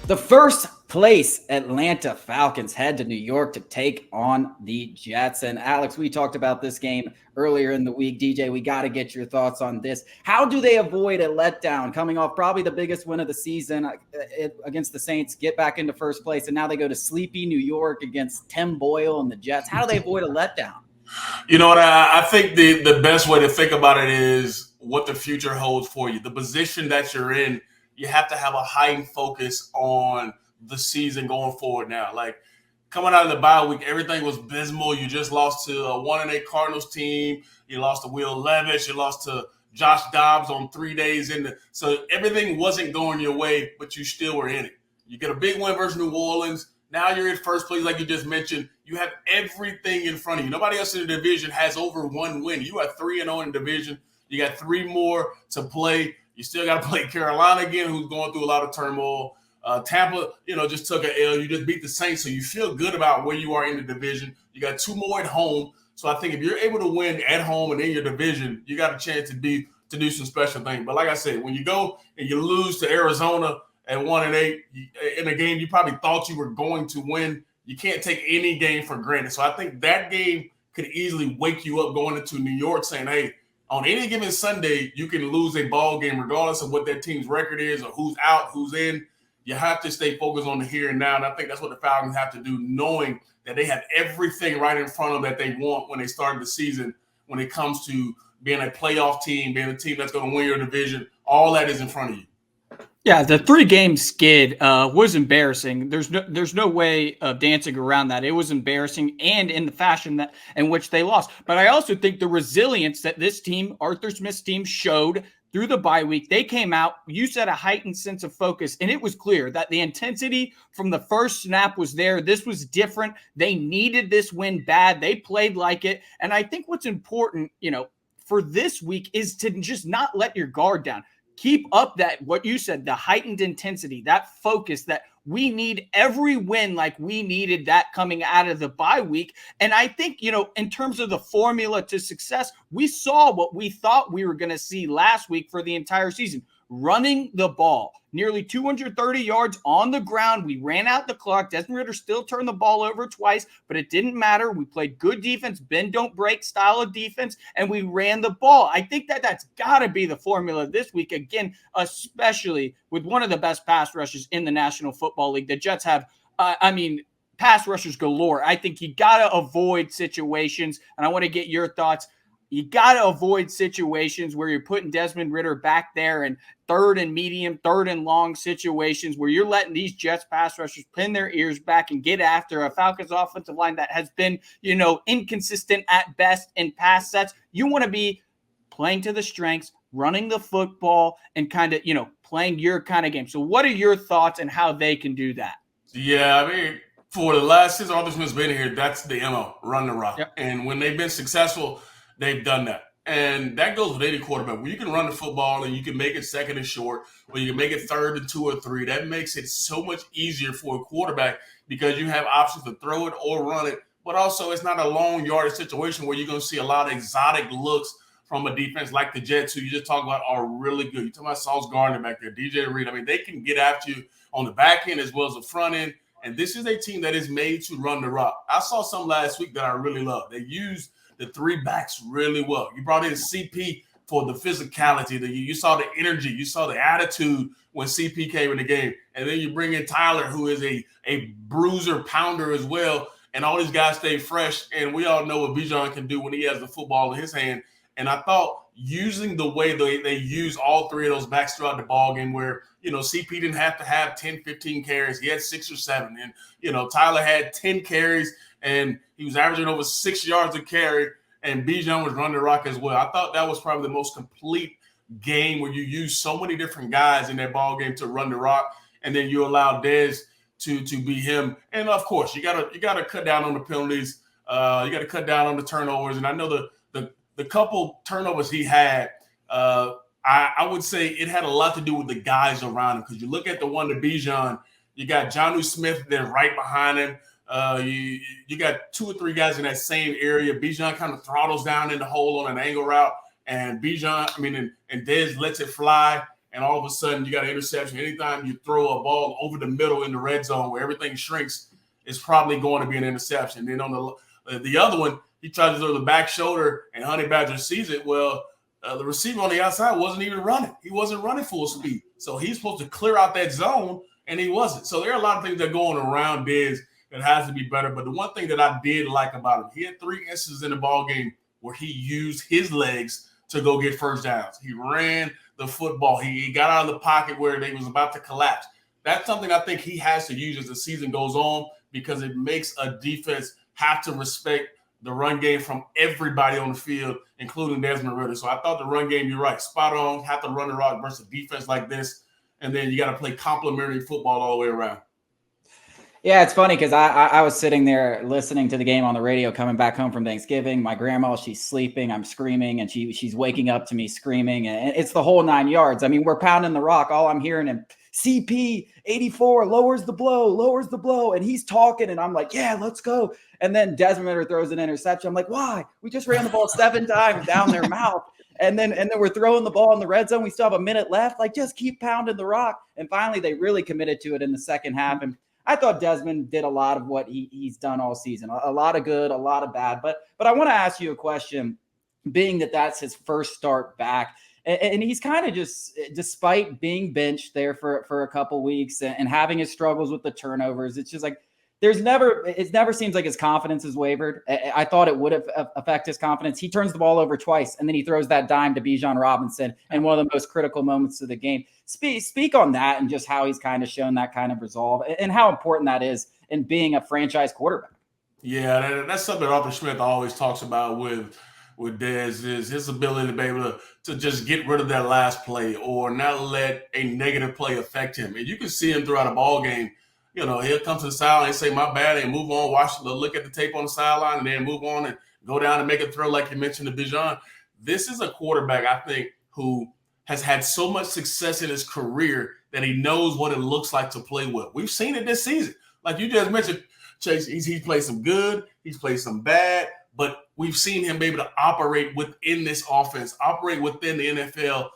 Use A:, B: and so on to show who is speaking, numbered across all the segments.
A: The first place Atlanta Falcons head to New York to take on the Jets. And Alex, we talked about this game earlier in the week. DJ, we got to get your thoughts on this. How do they avoid a letdown coming off probably the biggest win of the season against the Saints, get back into first place, and now they go to sleepy New York against Tim Boyle and the Jets? How do they avoid a letdown?
B: You know what? I think the best way to think about it is what the future holds for you. The position that you're in, you have to have a heightened focus on the season going forward now. Like coming out of the bye week, everything was abysmal. You just lost to a 1-8 Cardinals team. You lost to Will Levis. You lost to Josh Dobbs on 3 days in. So everything wasn't going your way, but you still were in it. You get a big win versus New Orleans. Now you're in first place, like you just mentioned. You have everything in front of you. Nobody else in the division has over one win. You are 3-0 in the division. You got three more to play. You still got to play Carolina again, who's going through a lot of turmoil. Tampa, just took an L. You just beat the Saints, so you feel good about where you are in the division. You got two more at home. So I think if you're able to win at home and in your division, you got a chance to do some special things. But like I said, when you go and you lose to Arizona at 1-8 in a game you probably thought you were going to win, you can't take any game for granted. So I think that game could easily wake you up going into New York saying, hey, on any given Sunday, you can lose a ball game regardless of what that team's record is or who's out, who's in. You have to stay focused on the here and now. And I think that's what the Falcons have to do, knowing that they have everything right in front of them that they want when they started the season, when it comes to being a playoff team, being a team that's going to win your division. All that is in front of you.
C: Yeah, the 3-game skid was embarrassing. There's no way of dancing around that. It was embarrassing, and in the fashion that in which they lost. But I also think the resilience that this team, Arthur Smith's team, showed through the bye week. They came out, you said, a heightened sense of focus, and it was clear that the intensity from the first snap was there. This was different. They needed this win bad. They played like it. And I think what's important, for this week is to just not let your guard down. Keep up that, what you said, the heightened intensity, that focus that we need every win like we needed that coming out of the bye week. And I think, in terms of the formula to success, we saw what we thought we were going to see last week for the entire season. Running the ball, nearly 230 yards on the ground. We ran out the clock. Desmond Ridder still turned the ball over twice, but it didn't matter. We played good defense, bend, don't break style of defense, and we ran the ball. I think that's got to be the formula this week, again, especially with one of the best pass rushes in the National Football League. The Jets have, pass rushers galore. I think you got to avoid situations, and I want to get your thoughts. You got to avoid situations where you're putting Desmond Ridder back there in third and medium, third and long situations where you're letting these Jets pass rushers pin their ears back and get after a Falcons offensive line that has been, inconsistent at best in pass sets. You want to be playing to the strengths, running the football, and kind of, playing your kind of game. So what are your thoughts on how they can do that?
B: Yeah, for the last since Arthur Smith's been here, that's the MO, run the rock.
C: Yep.
B: And when they've been successful, they've done that. And that goes with any quarterback. When you can run the football and you can make it second and short, or you can make it third and 2 or 3, that makes it so much easier for a quarterback because you have options to throw it or run it. But also, it's not a long yardage situation where you're going to see a lot of exotic looks from a defense like the Jets, who you just talked about are really good. You're talking about Sauce Gardner back there, DJ Reed. They can get after you on the back end as well as the front end. And this is a team that is made to run the rock. I saw some last week that I really love. They used the 3 backs really well. You brought in CP for the physicality. You saw the energy. You saw the attitude when CP came in the game. And then you bring in Tyler, who is a bruiser, pounder as well. And all these guys stay fresh. And we all know what Bijan can do when he has the football in his hand. And I thought using the way they use all 3 of those backs throughout the ball game where, CP didn't have to have 10, 15 carries. He had 6 or 7. And, Tyler had 10 carries. And he was averaging over 6 yards a carry, and Bijan was running the rock as well. I thought that was probably the most complete game where you use so many different guys in that ball game to run the rock, and then you allow Dez to be him. And of course, you gotta cut down on the penalties. You got to cut down on the turnovers. And I know the couple turnovers he had, I would say it had a lot to do with the guys around him, because you look at the one to Bijan, you got Jonnu Smith there right behind him. You got 2 or 3 guys in that same area. Bijan kind of throttles down in the hole on an angle route, and Bijan, and Dez lets it fly. and all of a sudden you got an interception. Anytime you throw a ball over the middle in the red zone where everything shrinks, it's probably going to be an interception. Then on the other one, he tried to throw the back shoulder, and Honey Badger sees it. Well, the receiver on the outside wasn't even running. He wasn't running full speed. So he's supposed to clear out that zone, and he wasn't. So there are a lot of things that are going around Dez that has to be better. But the one thing that I did like about him, he had 3 instances in the ball game where he used his legs to go get first downs. He ran the football. He got out of the pocket where they was about to collapse. That's something I think he has to use as the season goes on, because it makes a defense have to respect the run game from everybody on the field, including Desmond Ridder. So I thought the run game, you're right, spot on, have to run the rock versus a defense like this. And then you got to play complementary football all the way around.
A: Yeah, it's funny because I was sitting there listening to the game on the radio coming back home from Thanksgiving. My grandma, she's sleeping. I'm screaming, and she's waking up to me screaming. And it's the whole 9 yards. I mean, we're pounding the rock. All I'm hearing is CP 84 lowers the blow. And he's talking, and I'm like, yeah, let's go. And then Desmond Ridder throws an interception. I'm like, why? We just ran the ball 7 times down their mouth. And then we're throwing the ball in the red zone. We still have a minute left. Like, just keep pounding the rock. And finally, they really committed to it in the second half. And I thought Desmond did a lot of what he's done all season, a lot of good, a lot of bad. But I want to ask you a question, being that that's his first start back. And he's kind of just, despite being benched there for a couple weeks and having his struggles with the turnovers, it's just like, it never seems like his confidence has wavered. I thought it would have affect his confidence. He turns the ball over twice, and then he throws that dime to Bijan Robinson in one of the most critical moments of the game. Speak on that and just how he's kind of shown that kind of resolve and how important that is in being a franchise quarterback.
B: Yeah, that's something Arthur Smith always talks about with Dez, is his ability to be able to just get rid of that last play or not let a negative play affect him. And you can see him throughout a ball game. You know, he'll come to the sideline and say, my bad, and move on, look at the tape on the sideline, and then move on and go down and make a throw like you mentioned to Bijan. This is a quarterback, I think, who has had so much success in his career that he knows what it looks like to play well. We've seen it this season. Like you just mentioned, Chase, he's played some good, he's played some bad, but we've seen him be able to operate within this offense, operate within the NFL,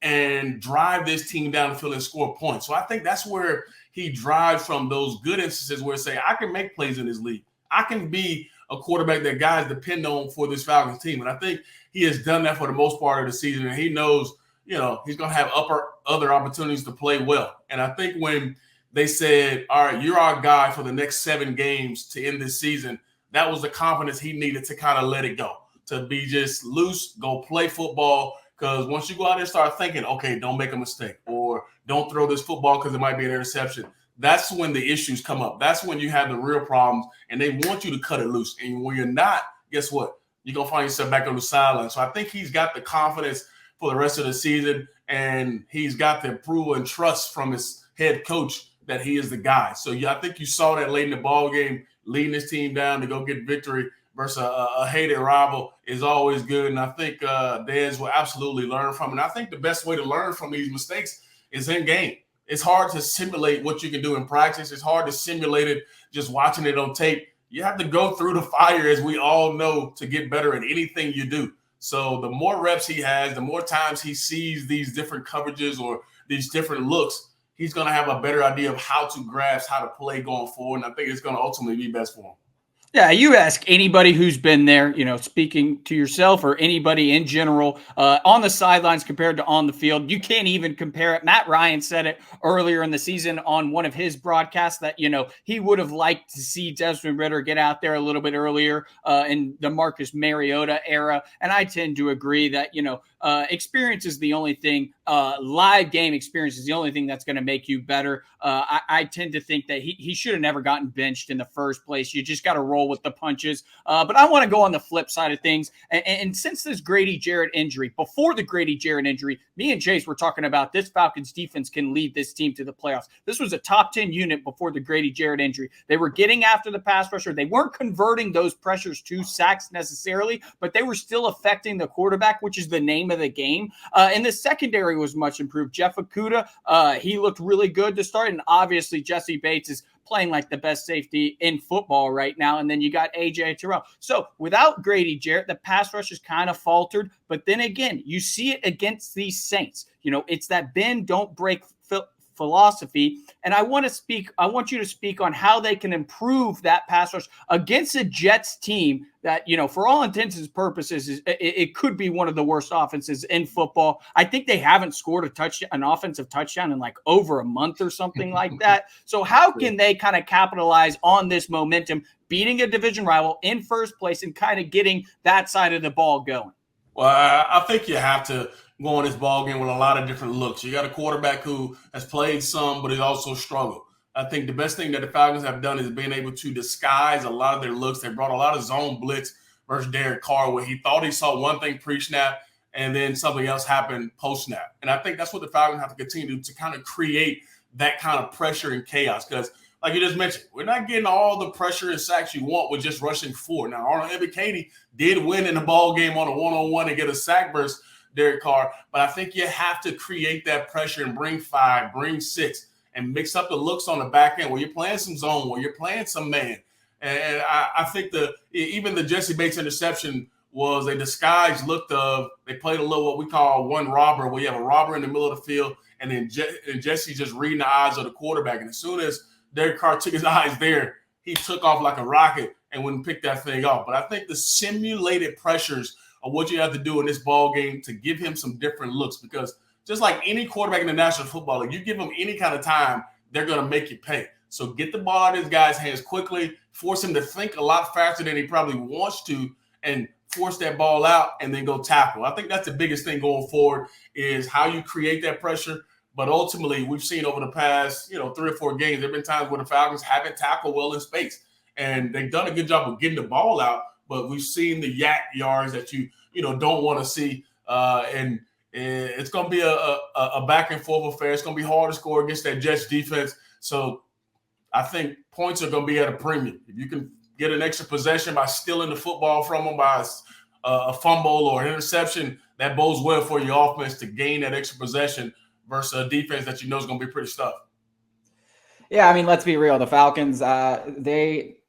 B: and drive this team down the field and score points. So I think that's where he drives from, those good instances where say, I can make plays in this league. I can be a quarterback that guys depend on for this Falcons team. And I think he has done that for the most part of the season. And he knows, you know, he's going to have other opportunities to play well. And I think when they said, all right, you're our guy for the next 7 games to end this season, that was the confidence he needed to kind of let it go, to be just loose, go play football. Because once you go out there and start thinking, okay, don't make a mistake or don't throw this football because it might be an interception, that's when the issues come up. That's when you have the real problems, and they want you to cut it loose. And when you're not, guess what? You're going to find yourself back on the sideline. So I think he's got the confidence for the rest of the season, and he's got the approval and trust from his head coach that he is the guy. So, yeah, I think you saw that late in the ball game, leading his team down to go get victory versus a hated rival is always good. And I think Dez will absolutely learn from it. And I think the best way to learn from these mistakes is in game. It's hard to simulate what you can do in practice. It's hard to simulate it just watching it on tape. You have to go through the fire, as we all know, to get better at anything you do. So the more reps he has, the more times he sees these different coverages or these different looks, he's going to have a better idea of how to grasp, how to play going forward. And I think it's going to ultimately be best for him.
C: Yeah, you ask anybody who's been there, you know, speaking to yourself or anybody in general on the sidelines compared to on the field, you can't even compare it. Matt Ryan said it earlier in the season on one of his broadcasts that, you know, he would have liked to see Desmond Ridder get out there a little bit earlier in the Marcus Mariota era. And I tend to agree that, you know, experience is the only thing, live game experience is the only thing that's going to make you better. I tend to think that he should have never gotten benched in the first place. You just got to roll with the punches. But I want to go on the flip side of things. And since this Grady Jarrett injury, before the Grady Jarrett injury, me and Chase were talking about this Falcons defense can lead this team to the playoffs. This was a top 10 unit before the Grady Jarrett injury. They were getting after the pass rusher. They weren't converting those pressures to sacks necessarily, but they were still affecting the quarterback, which is the name of the game. And the secondary secondary was much improved. Jeff Okudah, he looked really good to start. And obviously, Jesse Bates is playing like the best safety in football right now. And then you got A.J. Terrell. So without Grady Jarrett, the pass rush has kind of faltered. But then again, you see it against these Saints. It's that bend, don't break philosophy. And I want you to speak on how they can improve that pass rush against a Jets team that, for all intents and purposes, it could be one of the worst offenses in football. I think they haven't scored an offensive touchdown in like over a month or something like that. So how can they kind of capitalize on this momentum, beating a division rival in first place and kind of getting that side of the ball going?
B: Well, I think you have to go on this ball game with a lot of different looks. You got a quarterback who has played some, but he's also struggled. I think the best thing that the Falcons have done is being able to disguise a lot of their looks. They brought a lot of zone blitz versus Derek Carr, where he thought he saw one thing pre-snap and then something else happened post-snap. And I think that's what the Falcons have to continue to kind of create that kind of pressure and chaos. Because like you just mentioned, we're not getting all the pressure and sacks you want with just rushing forward. Now, Arnold Ebiketie did win in the ball game on a one-on-one and get a sack versus Derek Carr, but I think you have to create that pressure and bring 5, bring 6, and mix up the looks on the back end where you're playing some zone, where you're playing some man. And I think even the Jesse Bates interception was a disguised look of, they played a little what we call one robber, where you have a robber in the middle of the field, and then Jesse just reading the eyes of the quarterback. And as soon as Derek Carr took his eyes there, he took off like a rocket and wouldn't pick that thing off. But I think the simulated pressures of what you have to do in this ball game to give him some different looks, because just like any quarterback in the National Football League, you give them any kind of time, they're going to make you pay. So get the ball out of this guy's hands quickly, force him to think a lot faster than he probably wants to, and force that ball out and then go tackle. I think that's the biggest thing going forward, is how you create that pressure. But ultimately, we've seen over the past 3 or 4 games, there have been times where the Falcons haven't tackled well in space. And they've done a good job of getting the ball out, but we've seen the yak yards that you don't want to see. And it's going to be a back and forth affair. It's going to be hard to score against that Jets defense. So I think points are going to be at a premium. If you can get an extra possession by stealing the football from them by a fumble or an interception, that bodes well for your offense to gain that extra possession versus a defense that is going to be pretty tough.
A: Yeah, I mean, let's be real. The Falcons,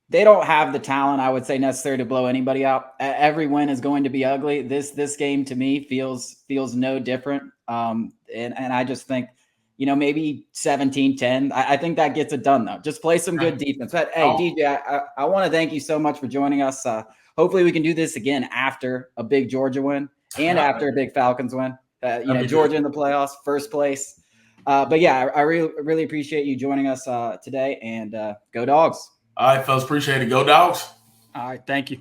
A: they don't have the talent, I would say, necessary to blow anybody out. Every win is going to be ugly. This game to me feels no different. And I just think, maybe 17-10. I think that gets it done, though. Just play some good defense. But hey, DJ, I want to thank you so much for joining us. Hopefully we can do this again after a big Georgia win and after a big Falcons win. Georgia in the playoffs, first place. But yeah, I really appreciate you joining us today, and go Dogs.
B: All right, fellas, appreciate it. Go Dogs.
C: All right, thank you.